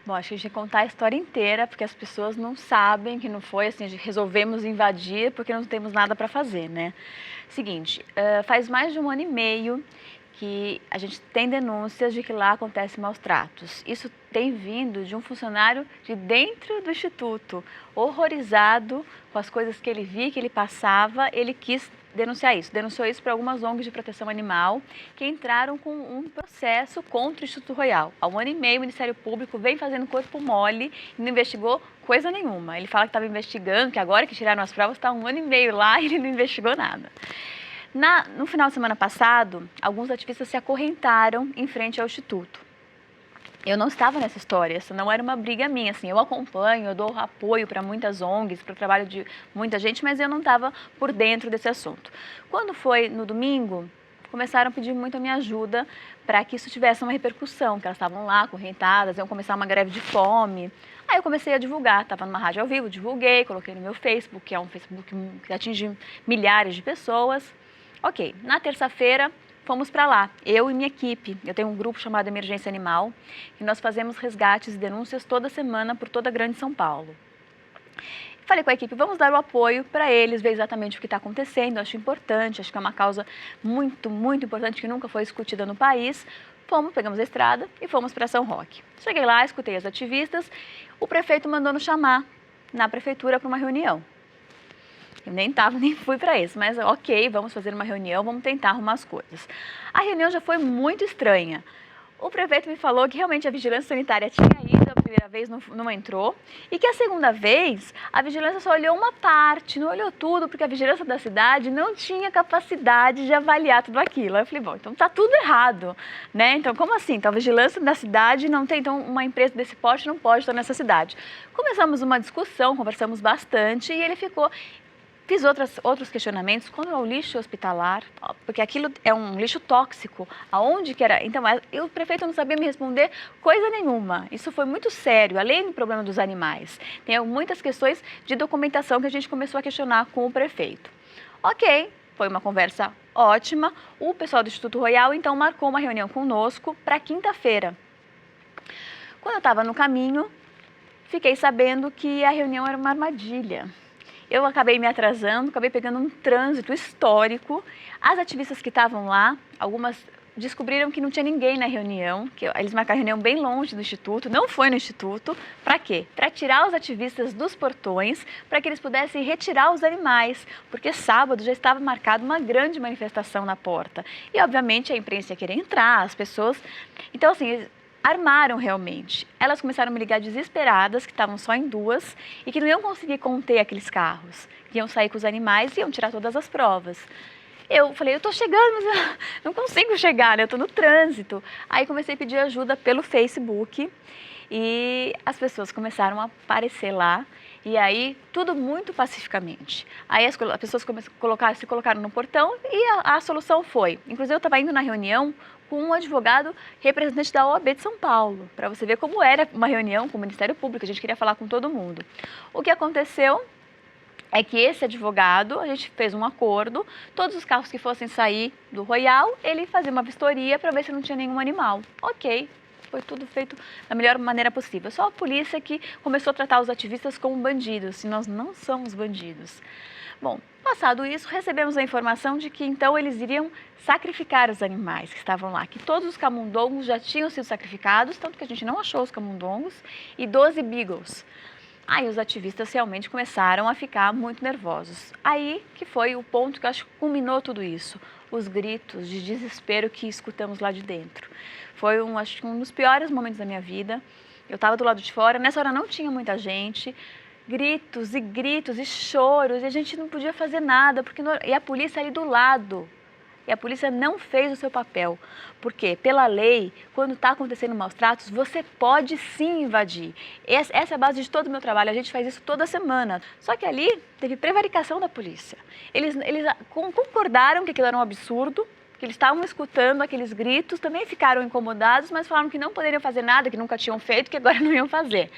Bom, acho que a gente tem que contar a história inteira, porque as pessoas não sabem que não foi assim, resolvemos invadir porque não temos nada para fazer, né? Seguinte, faz mais de 1 ano e meio que a gente tem denúncias de que lá acontecem maus tratos. Isso tem vindo de um funcionário de dentro do Instituto, horrorizado com as coisas que ele via, que ele passava, ele quis denunciar isso. Denunciou isso para algumas ONGs de proteção animal que entraram com um processo contra o Instituto Royal. Há 1 ano e meio o Ministério Público vem fazendo corpo mole e não investigou coisa nenhuma. Ele fala que estava investigando, que agora que tiraram as provas está 1 ano e meio lá e ele não investigou nada. No final de semana passado, alguns ativistas se acorrentaram em frente ao Instituto. Eu não estava nessa história, essa não era uma briga minha, assim, eu acompanho, eu dou apoio para muitas ONGs, para o trabalho de muita gente, mas eu não estava por dentro desse assunto. Quando foi no domingo, começaram a pedir muito a minha ajuda para que isso tivesse uma repercussão, que elas estavam lá acorrentadas, iam começar uma greve de fome. Aí eu comecei a divulgar, estava numa rádio ao vivo, divulguei, coloquei no meu Facebook, que é um Facebook que atinge milhares de pessoas. Ok, na terça-feira fomos para lá, eu e minha equipe. Eu tenho um grupo chamado Emergência Animal e nós fazemos resgates e denúncias toda semana por toda a Grande São Paulo. Falei com a equipe, vamos dar o apoio para eles, ver exatamente o que está acontecendo. Acho importante, acho que é uma causa muito, muito importante que nunca foi discutida no país. Pegamos a estrada e fomos para São Roque. Cheguei lá, escutei as ativistas, o prefeito mandou nos chamar na prefeitura para uma reunião. Eu nem fui para isso, mas ok, vamos fazer uma reunião, vamos tentar arrumar as coisas. A reunião já foi muito estranha. O prefeito me falou que realmente a vigilância sanitária tinha ido, a primeira vez não entrou, e que a segunda vez a vigilância só olhou uma parte, não olhou tudo, porque a vigilância da cidade não tinha capacidade de avaliar tudo aquilo. Aí eu falei, bom, então tá tudo errado, né? Então como assim? Então a vigilância da cidade não tem, então uma empresa desse porte não pode estar nessa cidade. Começamos uma discussão, conversamos bastante e ele ficou... Fiz outros questionamentos, quando é o lixo hospitalar, porque aquilo é um lixo tóxico, aonde que era? Então, o prefeito não sabia me responder coisa nenhuma. Isso foi muito sério, além do problema dos animais. Tem muitas questões de documentação que a gente começou a questionar com o prefeito. Ok, foi uma conversa ótima. O pessoal do Instituto Royal, então, marcou uma reunião conosco para quinta-feira. Quando eu estava no caminho, fiquei sabendo que a reunião era uma armadilha. Eu acabei me atrasando, acabei pegando um trânsito histórico. As ativistas que estavam lá, algumas descobriram que não tinha ninguém na reunião, que eles marcaram a reunião bem longe do Instituto, não foi no Instituto. Para quê? Para tirar os ativistas dos portões, para que eles pudessem retirar os animais, porque sábado já estava marcada uma grande manifestação na porta. E, obviamente, a imprensa ia querer entrar, as pessoas... Então, assim... armaram realmente. Elas começaram a me ligar desesperadas, que estavam só em duas, e que não iam conseguir conter aqueles carros. Iam sair com os animais e iam tirar todas as provas. Eu falei, eu tô chegando, mas eu não consigo chegar, né? Eu tô no trânsito. Aí comecei a pedir ajuda pelo Facebook e as pessoas começaram a aparecer lá. E aí, tudo muito pacificamente. Aí as pessoas se colocaram no portão e a solução foi... Inclusive, eu estava indo na reunião com um advogado representante da OAB de São Paulo, para você ver como era uma reunião com o Ministério Público, a gente queria falar com todo mundo. O que aconteceu é que esse advogado, a gente fez um acordo, todos os carros que fossem sair do Royal, ele fazia uma vistoria para ver se não tinha nenhum animal. Ok, foi tudo feito da melhor maneira possível. Só a polícia que começou a tratar os ativistas como bandidos, e nós não somos bandidos. Bom, passado isso, recebemos a informação de que então eles iriam sacrificar os animais que estavam lá, que todos os camundongos já tinham sido sacrificados, tanto que a gente não achou os camundongos, e 12 beagles. Aí os ativistas realmente começaram a ficar muito nervosos. Aí que foi o ponto que eu acho que culminou tudo isso, os gritos de desespero que escutamos lá de dentro. Foi acho que um dos piores momentos da minha vida. Eu estava do lado de fora, nessa hora não tinha muita gente, gritos e choros, e a gente não podia fazer nada, e a polícia ali do lado. E a polícia não fez o seu papel. Porque, pela lei, quando está acontecendo maus tratos, você pode sim invadir. Essa é a base de todo o meu trabalho, a gente faz isso toda semana. Só que ali teve prevaricação da polícia. Eles concordaram que aquilo era um absurdo, que eles estavam escutando aqueles gritos, também ficaram incomodados, mas falaram que não poderiam fazer nada, que nunca tinham feito, que agora não iam fazer.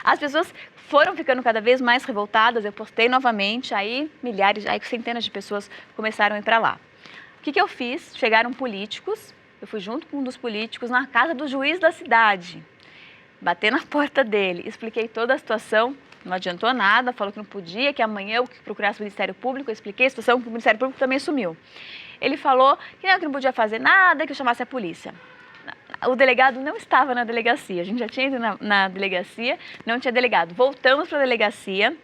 As pessoas foram ficando cada vez mais revoltadas, eu postei novamente, aí centenas de pessoas começaram a ir para lá. O que eu fiz? Chegaram políticos, eu fui junto com um dos políticos na casa do juiz da cidade. bater na porta dele, expliquei toda a situação, não adiantou nada, falou que não podia, que amanhã eu procurasse o Ministério Público, eu expliquei a situação, que o Ministério Público também sumiu. Ele falou que não podia fazer nada, que eu chamasse a polícia. O delegado não estava na delegacia, a gente já tinha ido na delegacia, não tinha delegado. Voltamos para a delegacia,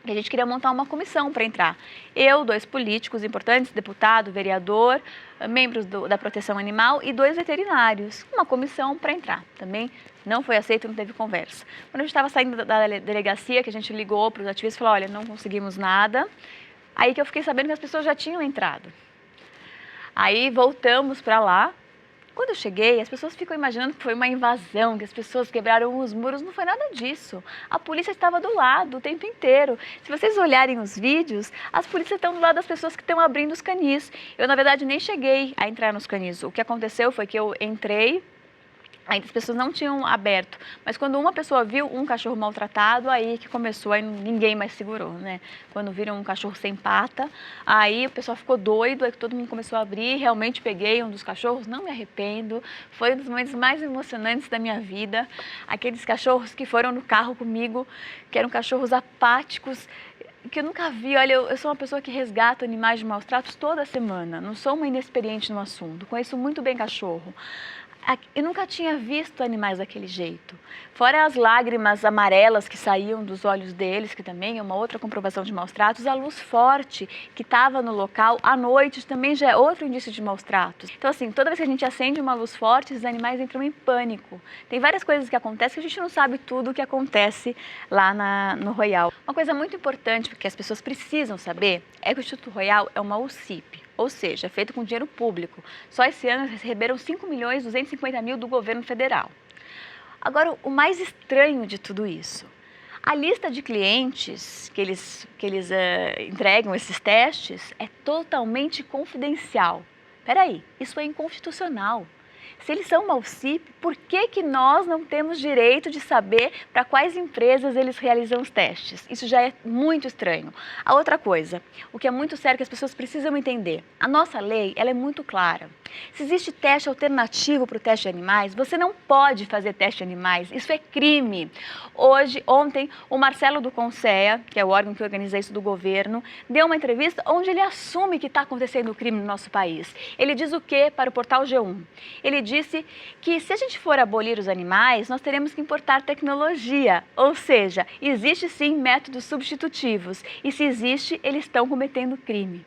e a gente queria montar uma comissão para entrar. Eu, 2 políticos importantes, deputado, vereador, membros da proteção animal e 2 veterinários. Uma comissão para entrar. Também não foi aceito, não teve conversa. Quando a gente estava saindo da delegacia, que a gente ligou para os ativistas e falou, olha, não conseguimos nada. Aí que eu fiquei sabendo que as pessoas já tinham entrado. Aí voltamos para lá. Quando eu cheguei, as pessoas ficam imaginando que foi uma invasão, que as pessoas quebraram os muros. Não foi nada disso. A polícia estava do lado o tempo inteiro. Se vocês olharem os vídeos, as polícias estão do lado das pessoas que estão abrindo os canis. Eu, na verdade, nem cheguei a entrar nos canis. O que aconteceu foi que eu entrei, ainda as pessoas não tinham aberto, mas quando uma pessoa viu um cachorro maltratado, aí que começou, aí ninguém mais segurou, né? Quando viram um cachorro sem pata, aí o pessoal ficou doido, aí todo mundo começou a abrir, realmente peguei um dos cachorros, não me arrependo, foi um dos momentos mais emocionantes da minha vida, aqueles cachorros que foram no carro comigo, que eram cachorros apáticos, que eu nunca vi. Olha, eu sou uma pessoa que resgata animais de maus tratos toda semana, não sou uma inexperiente no assunto, conheço muito bem cachorro. Eu nunca tinha visto animais daquele jeito. Fora as lágrimas amarelas que saíam dos olhos deles, que também é uma outra comprovação de maus tratos, a luz forte que estava no local à noite também já é outro indício de maus tratos. Então, assim, toda vez que a gente acende uma luz forte, os animais entram em pânico. Tem várias coisas que acontecem que a gente não sabe tudo o que acontece lá no Royal. Uma coisa muito importante que as pessoas precisam saber é que o Instituto Royal é uma UCIP. Ou seja, é feito com dinheiro público. Só esse ano receberam 5.250.000 do governo federal. Agora, o mais estranho de tudo isso, a lista de clientes que eles entregam esses testes é totalmente confidencial. Peraí, isso é inconstitucional. Se eles são uma UCIP, por que nós não temos direito de saber para quais empresas eles realizam os testes? Isso já é muito estranho. A outra coisa, o que é muito sério que as pessoas precisam entender, a nossa lei ela é muito clara. Se existe teste alternativo para o teste de animais, você não pode fazer teste de animais, isso é crime. Ontem, o Marcelo do Conceia, que é o órgão que organiza isso do governo, deu uma entrevista onde ele assume que está acontecendo o crime no nosso país. Ele diz o quê para o portal G1? Ele disse que se a gente for abolir os animais, nós teremos que importar tecnologia, ou seja, existe sim métodos substitutivos e se existe, eles estão cometendo crime.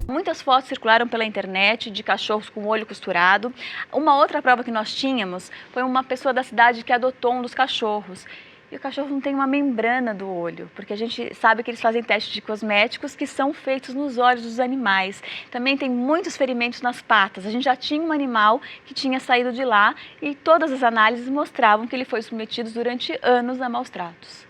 Muitas fotos circularam pela internet de cachorros com o olho costurado. Uma outra prova que nós tínhamos foi uma pessoa da cidade que adotou um dos cachorros. E o cachorro não tem uma membrana do olho, porque a gente sabe que eles fazem testes de cosméticos que são feitos nos olhos dos animais. Também tem muitos ferimentos nas patas. A gente já tinha um animal que tinha saído de lá e todas as análises mostravam que ele foi submetido durante anos a maus tratos.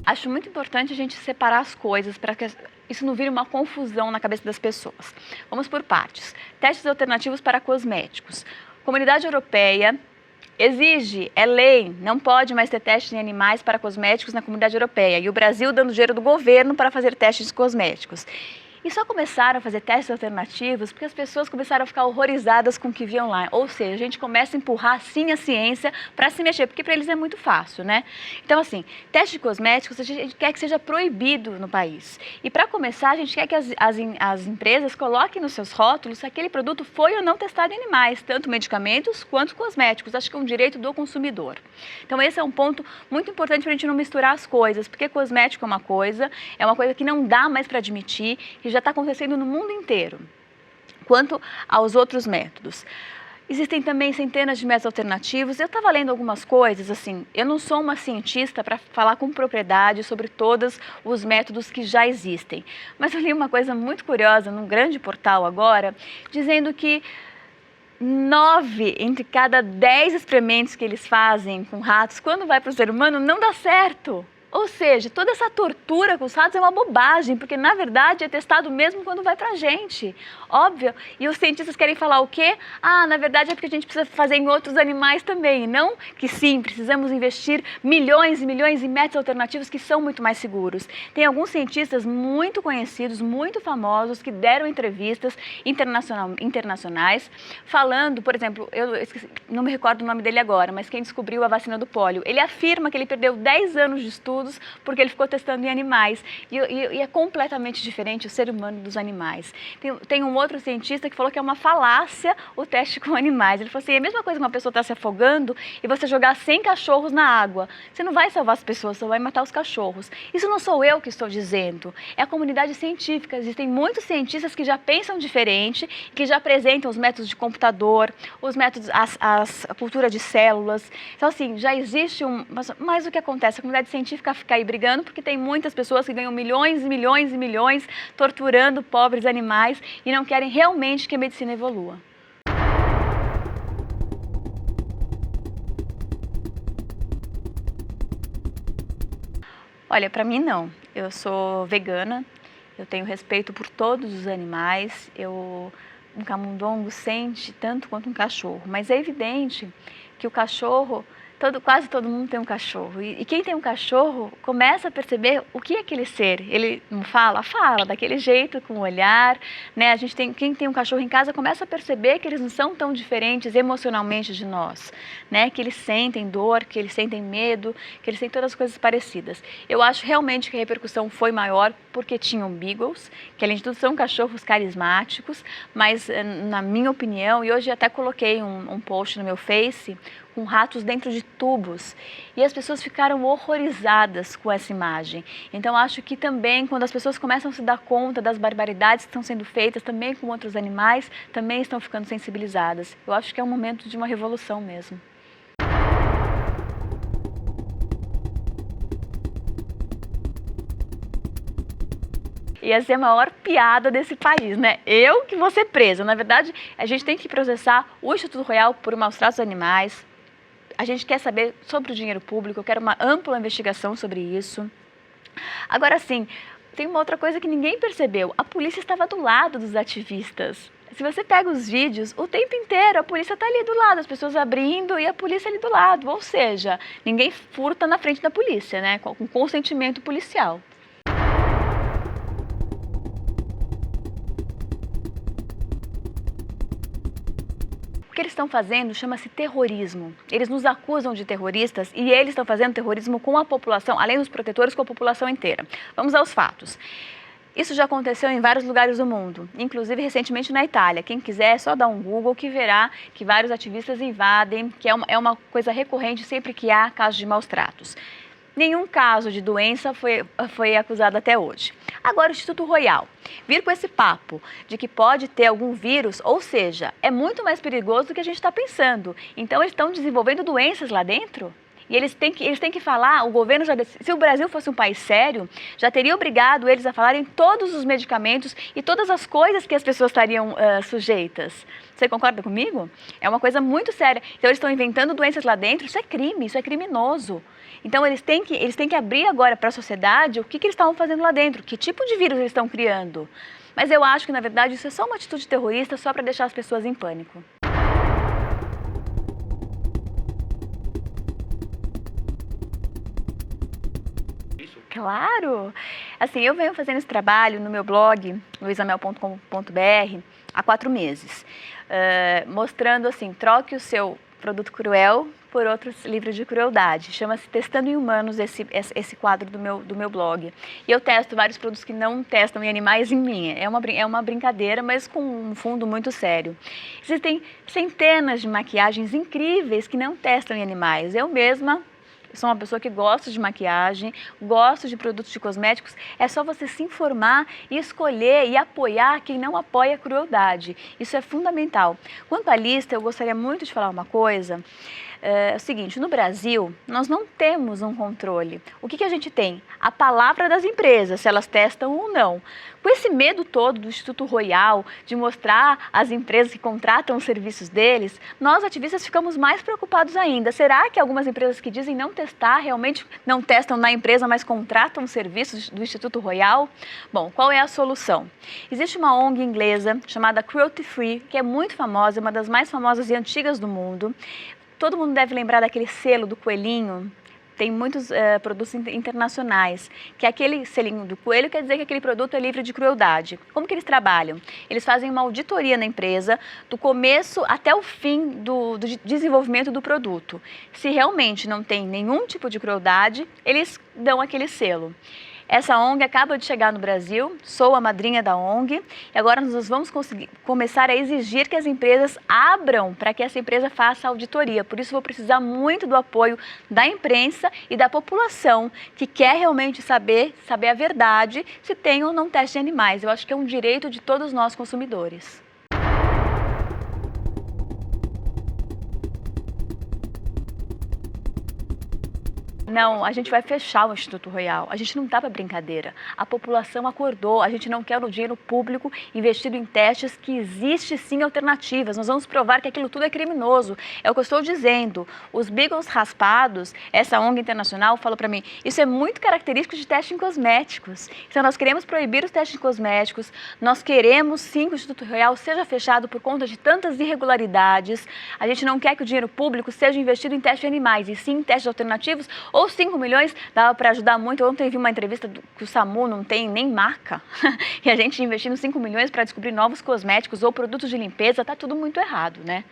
Acho muito importante a gente separar as coisas para que isso não vire uma confusão na cabeça das pessoas. Vamos por partes. Testes alternativos para cosméticos. Comunidade Europeia exige, é lei, não pode mais ter testes em animais para cosméticos na Comunidade Europeia. E o Brasil dando dinheiro do governo para fazer testes de cosméticos. E só começaram a fazer testes alternativos porque as pessoas começaram a ficar horrorizadas com o que viam lá. Ou seja, a gente começa a empurrar sim a ciência para se mexer, porque para eles é muito fácil, né? Então, assim, teste de cosméticos a gente quer que seja proibido no país. E para começar, a gente quer que as empresas coloquem nos seus rótulos se aquele produto foi ou não testado em animais, tanto medicamentos quanto cosméticos. Acho que é um direito do consumidor. Então, esse é um ponto muito importante para a gente não misturar as coisas, porque cosmético é uma coisa que não dá mais para admitir, que já está acontecendo no mundo inteiro. Quanto aos outros métodos, existem também centenas de métodos alternativos. Eu estava lendo algumas coisas, assim, eu não sou uma cientista para falar com propriedade sobre todos os métodos que já existem, mas eu li uma coisa muito curiosa num grande portal agora, dizendo que 9 entre cada 10 experimentos que eles fazem com ratos, quando vai para o ser humano, não dá certo. Ou seja, toda essa tortura com os ratos é uma bobagem, porque na verdade é testado mesmo quando vai pra gente. Óbvio. E os cientistas querem falar o quê? Ah, na verdade é porque a gente precisa fazer em outros animais também. Não que sim, precisamos investir milhões e milhões em métodos alternativos que são muito mais seguros. Tem alguns cientistas muito conhecidos, muito famosos, que deram entrevistas internacionais falando, por exemplo, eu esqueci, não me recordo o nome dele agora, mas quem descobriu a vacina do pólio, ele afirma que ele perdeu 10 anos de estudos porque ele ficou testando em animais. E é completamente diferente o ser humano dos animais. Tem um outro cientista que falou que é uma falácia o teste com animais. Ele falou assim, é a mesma coisa que uma pessoa está se afogando e você jogar 100 cachorros na água. Você não vai salvar as pessoas, você vai matar os cachorros. Isso não sou eu que estou dizendo, é a comunidade científica. Existem muitos cientistas que já pensam diferente, que já apresentam os métodos de computador, os métodos, a cultura de células. Então, assim, já existe mas o que acontece? A comunidade científica fica aí brigando porque tem muitas pessoas que ganham milhões e milhões e milhões torturando pobres animais e não querem realmente que a medicina evolua. Olha, para mim não. Eu sou vegana, eu tenho respeito por todos os animais, um camundongo sente tanto quanto um cachorro, mas é evidente que o cachorro, quase todo mundo tem um cachorro, e quem tem um cachorro começa a perceber o que é aquele ser. Ele não fala? Fala, daquele jeito, com o olhar, né? Quem tem um cachorro em casa começa a perceber que eles não são tão diferentes emocionalmente de nós, né? Que eles sentem dor, que eles sentem medo, que eles sentem todas as coisas parecidas. Eu acho realmente que a repercussão foi maior porque tinham beagles, que além de tudo são cachorros carismáticos, mas na minha opinião, e hoje até coloquei um post no meu Face, com ratos dentro de tubos, e as pessoas ficaram horrorizadas com essa imagem. Então acho que também quando as pessoas começam a se dar conta das barbaridades que estão sendo feitas também com outros animais, também estão ficando sensibilizadas. Eu acho que é um momento de uma revolução mesmo. Ia ser a maior piada desse país, né? Eu que vou ser presa. Na verdade, a gente tem que processar o Instituto Royal por maus tratos aos animais. A gente quer saber sobre o dinheiro público, eu quero uma ampla investigação sobre isso. Agora sim, tem uma outra coisa que ninguém percebeu. A polícia estava do lado dos ativistas. Se você pega os vídeos, o tempo inteiro a polícia está ali do lado, as pessoas abrindo e a polícia ali do lado. Ou seja, ninguém furta na frente da polícia, né? Com consentimento policial. O que eles estão fazendo chama-se terrorismo. Eles nos acusam de terroristas e eles estão fazendo terrorismo com a população, além dos protetores, com a população inteira. Vamos aos fatos. Isso já aconteceu em vários lugares do mundo, inclusive recentemente na Itália. Quem quiser é só dar um Google que verá que vários ativistas invadem, que é uma coisa recorrente sempre que há casos de maus tratos. Nenhum caso de doença foi acusado até hoje. Agora, o Instituto Royal vir com esse papo de que pode ter algum vírus, ou seja, é muito mais perigoso do que a gente está pensando. Então, eles estão desenvolvendo doenças lá dentro? E eles têm que falar, o governo já se o Brasil fosse um país sério, já teria obrigado eles a falarem todos os medicamentos e todas as coisas que as pessoas estariam sujeitas. Você concorda comigo? É uma coisa muito séria. Então eles estão inventando doenças lá dentro, isso é crime, isso é criminoso. Então eles têm que abrir agora para a sociedade o que eles estavam fazendo lá dentro, que tipo de vírus eles estão criando. Mas eu acho que na verdade isso é só uma atitude terrorista só para deixar as pessoas em pânico. Claro! Assim, eu venho fazendo esse trabalho no meu blog, luisamel.com.br, há 4 meses, mostrando assim, troque o seu produto cruel por outros livros de crueldade. Chama-se Testando em Humanos esse quadro do meu blog. E eu testo vários produtos que não testam em animais em mim. É uma brincadeira, mas com um fundo muito sério. Existem centenas de maquiagens incríveis que não testam em animais. Eu mesma sou uma pessoa que gosta de maquiagem, gosto de produtos de cosméticos. É só você se informar e escolher e apoiar quem não apoia a crueldade. Isso é fundamental. Quanto à lista, eu gostaria muito de falar uma coisa. É o seguinte, no Brasil, nós não temos um controle. O que a gente tem? A palavra das empresas, se elas testam ou não. Com esse medo todo do Instituto Royal de mostrar às empresas que contratam os serviços deles, nós ativistas ficamos mais preocupados ainda. Será que algumas empresas que dizem não testar, realmente não testam na empresa, mas contratam os serviços do Instituto Royal? Bom, qual é a solução? Existe uma ONG inglesa chamada Cruelty Free, que é muito famosa, uma das mais famosas e antigas do mundo. Todo mundo deve lembrar daquele selo do coelhinho. Tem muitos produtos internacionais, que aquele selinho do coelho quer dizer que aquele produto é livre de crueldade. Como que eles trabalham? Eles fazem uma auditoria na empresa, do começo até o fim do desenvolvimento do produto. Se realmente não tem nenhum tipo de crueldade, eles dão aquele selo. Essa ONG acaba de chegar no Brasil, sou a madrinha da ONG, e agora nós vamos começar a exigir que as empresas abram para que essa empresa faça auditoria. Por isso vou precisar muito do apoio da imprensa e da população que quer realmente saber a verdade se tem ou não teste de animais. Eu acho que é um direito de todos nós consumidores. Não, a gente vai fechar o Instituto Royal. A gente não está para brincadeira. A população acordou. A gente não quer o dinheiro público investido em testes que existe sim alternativas. Nós vamos provar que aquilo tudo é criminoso. É o que eu estou dizendo. Os beagles raspados, essa ONG internacional falou para mim, isso é muito característico de testes em cosméticos. Então nós queremos proibir os testes em cosméticos. Nós queremos sim que o Instituto Royal seja fechado por conta de tantas irregularidades. A gente não quer que o dinheiro público seja investido em testes de animais e sim em testes alternativos. Ou 5 milhões dava para ajudar muito. Ontem vi uma entrevista que o SAMU não tem nem marca. E a gente investindo 5 milhões para descobrir novos cosméticos ou produtos de limpeza, tá tudo muito errado, né?